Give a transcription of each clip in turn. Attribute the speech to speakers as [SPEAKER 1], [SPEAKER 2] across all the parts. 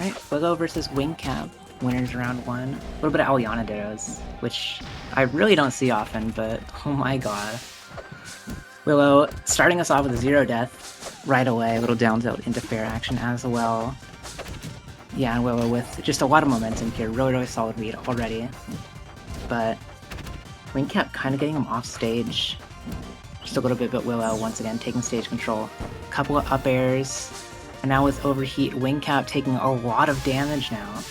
[SPEAKER 1] Right, Willow versus Wingcap. Winners round 1. A little bit of Elliana dittos, which I really don't see often, but oh my god. Willow starting us off with a 0 death right away, a little down tilt into fair action as well. Yeah, and Willow with just a lot of momentum here, really solid read already. But Wingcap kind of getting him off stage just a little bit, but Willow once again taking stage control. Couple of up airs, and now with Overheat, Wingcap taking a lot of damage now.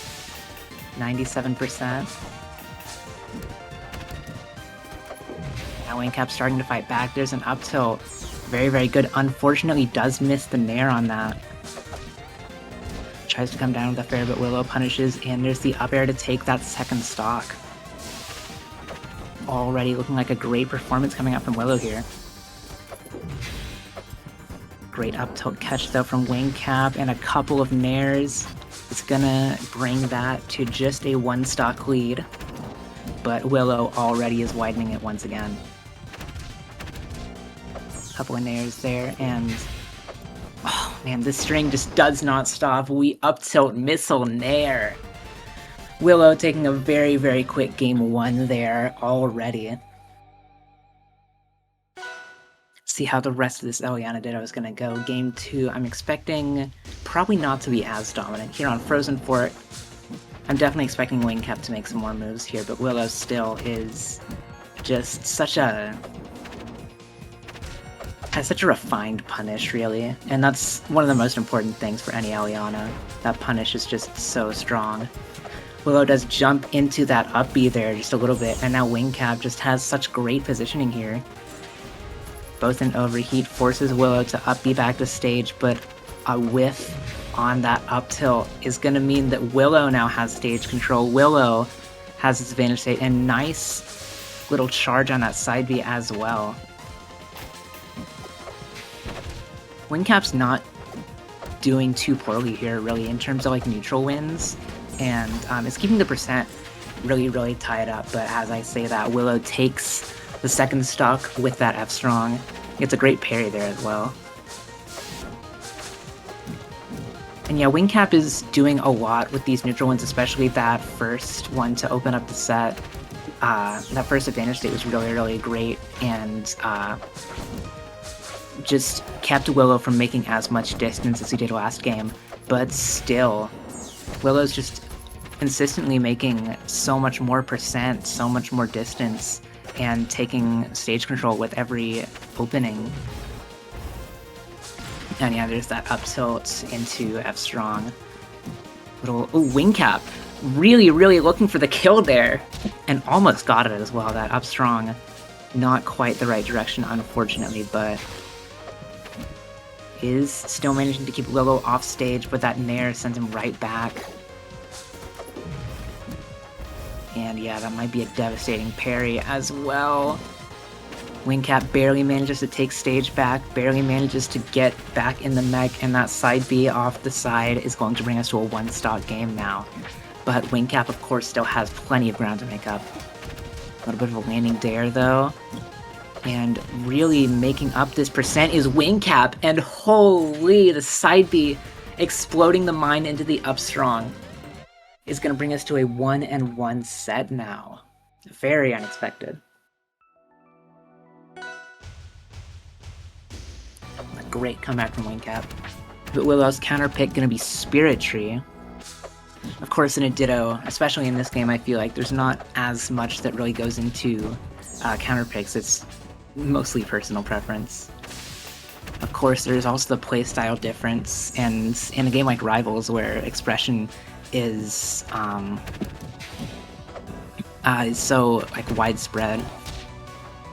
[SPEAKER 1] 97%. Now Wingcap starting to fight back. There's an up tilt. Very good. Unfortunately, does miss the nair on that. Tries to come down with a fair, but Willow punishes, and there's the up air to take that second stock. Already looking like a great performance coming out from Willow here. Great up tilt catch though from Wingcap, and a couple of nairs. It's gonna bring that to just a 1 stock lead, but Willow already is widening it once again. Couple of nairs there, and oh man, this string just does not stop. We up tilt missile nair. Willow taking a very quick game 1 there already. See how the rest of this Elliana ditto is gonna go. Game 2, I'm expecting probably not to be as dominant. Here on Frozen Fort, I'm definitely expecting Wingcap to make some more moves here, but Willow still is just has such a refined punish, really. And that's one of the most important things for any Elliana. That punish is just so strong. Willow does jump into that up B there just a little bit, and now Wingcap just has such great positioning here. Both in Overheat forces Willow to up B back to stage, but a whiff on that up tilt is going to mean that Willow now has stage control. Willow has its advantage state, and nice little charge on that side B as well. Wingcap's not doing too poorly here, really, in terms of like neutral wins, and it's keeping the percent really tied up. But as I say that, Willow takes the second stock with that F strong. It's a great parry there as well. And yeah, Wingcap is doing a lot with these neutral wins, especially that first one to open up the set. That first advantage state was really great, and just kept Willow from making as much distance as he did last game. But still, Willow's just consistently making so much more percent, so much more distance, and taking stage control with every opening. And yeah, there's that up tilt into F strong. Wingcap really looking for the kill there, and almost got it as well. That up strong, not quite the right direction, unfortunately, but is still managing to keep Willow off stage, but that nair sends him right back. And yeah, that might be a devastating parry as well. Wingcap barely manages to take stage back, barely manages to get back in the mech, and that side B off the side is going to bring us to a 1 stock game now. But Wingcap, of course, still has plenty of ground to make up. A little bit of a landing dare, though. And really making up this percent is Wingcap, and holy, the side B exploding the mine into the up strong is going to bring us to a 1-1 set now. Very unexpected. A great comeback from Wingcap. But Willow's counter pick going to be Spirit Tree. Of course, in a Ditto, especially in this game, I feel like there's not as much that really goes into counter picks. It's mostly personal preference. Of course, there's also the playstyle difference, and in a game like Rivals, where expression is so like widespread,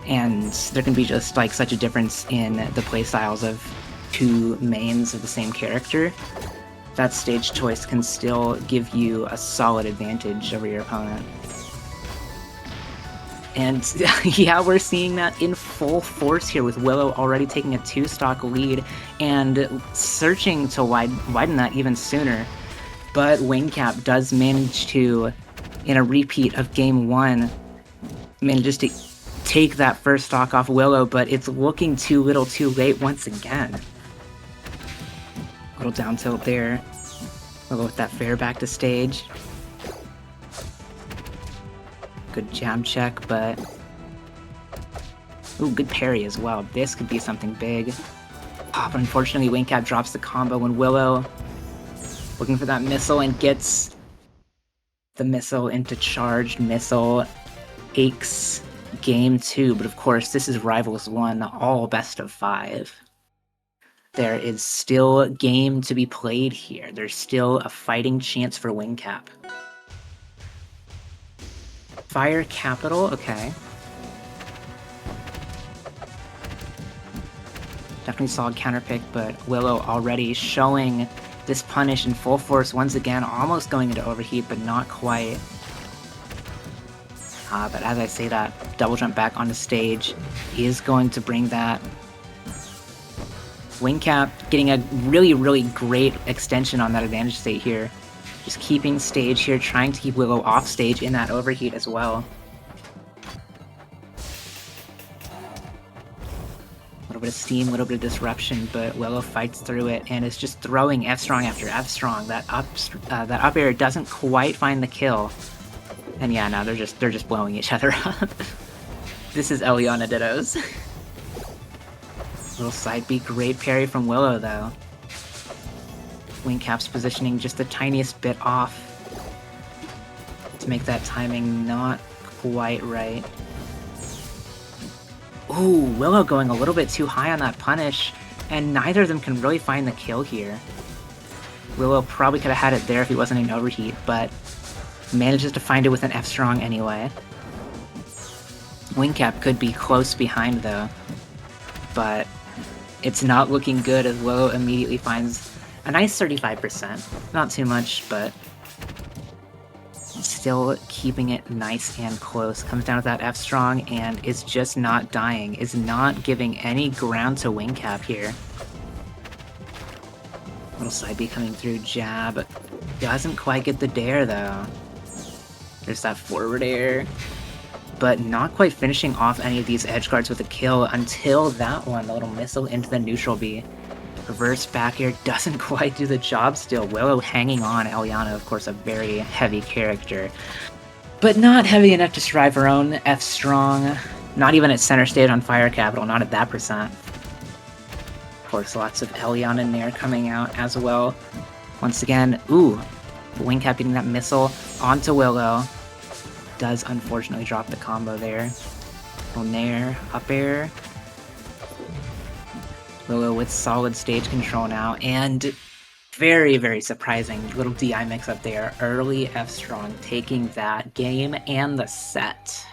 [SPEAKER 1] and there can be just like such a difference in the playstyles of 2 mains of the same character, that stage choice can still give you a solid advantage over your opponent. And yeah, we're seeing that in full force here, with Willow already taking a 2 stock lead and searching to widen that even sooner. But Wingcap does manage to, in a repeat of game 1, manages to take that first stock off Willow, but it's looking too little too late once again. Little down tilt there. We'll go with that fair back to stage. Good jab check, but... Ooh, good parry as well. This could be something big. Oh, but unfortunately, Wingcap drops the combo when Willow looking for that missile and gets the missile into charged missile. Aches game 2, but of course, this is Rivals 1, all best of 5. There is still game to be played here. There's still a fighting chance for Wingcap. Fire Capital, okay. Definitely solid counter pick, but Willow already showing this punish in full force once again, almost going into overheat, but not quite. But as I say that, double jump back onto stage is going to bring that. Wingcap getting a really, really great extension on that advantage state here. Just keeping stage here, trying to keep Willow off stage in that overheat as well. A little bit of steam, a little bit of disruption, but Willow fights through it and is just throwing F-strong after F-strong. That up air doesn't quite find the kill. And yeah, no, they're just blowing each other up. This is Elliana Dittos. Little side B, great parry from Willow though. Wingcap's positioning just the tiniest bit off to make that timing not quite right. Ooh, Willow going a little bit too high on that punish, and neither of them can really find the kill here. Willow probably could have had it there if he wasn't in overheat, but manages to find it with an F-strong anyway. Wingcap could be close behind though, but it's not looking good as Willow immediately finds a nice 35%. Not too much, but still keeping it nice and close. Comes down with that F-strong and is just not dying, is not giving any ground to Wingcap here. Little side B coming through, jab. Doesn't quite get the dare though. There's that forward air, but not quite finishing off any of these edge guards with a kill until that one, the little missile into the neutral B. Reverse back air doesn't quite do the job still. Willow hanging on. Elliana, of course, a very heavy character, but not heavy enough to survive her own F-strong. Not even at center stage on Fire Capital, not at that percent. Of course, lots of Elliana in there coming out as well. Once again, ooh, Wingcap getting that missile onto Willow. Does unfortunately drop the combo there. Little nair, up air. Willow with solid stage control now, and very, very surprising little DI mix up there. Early F-strong taking that game and the set.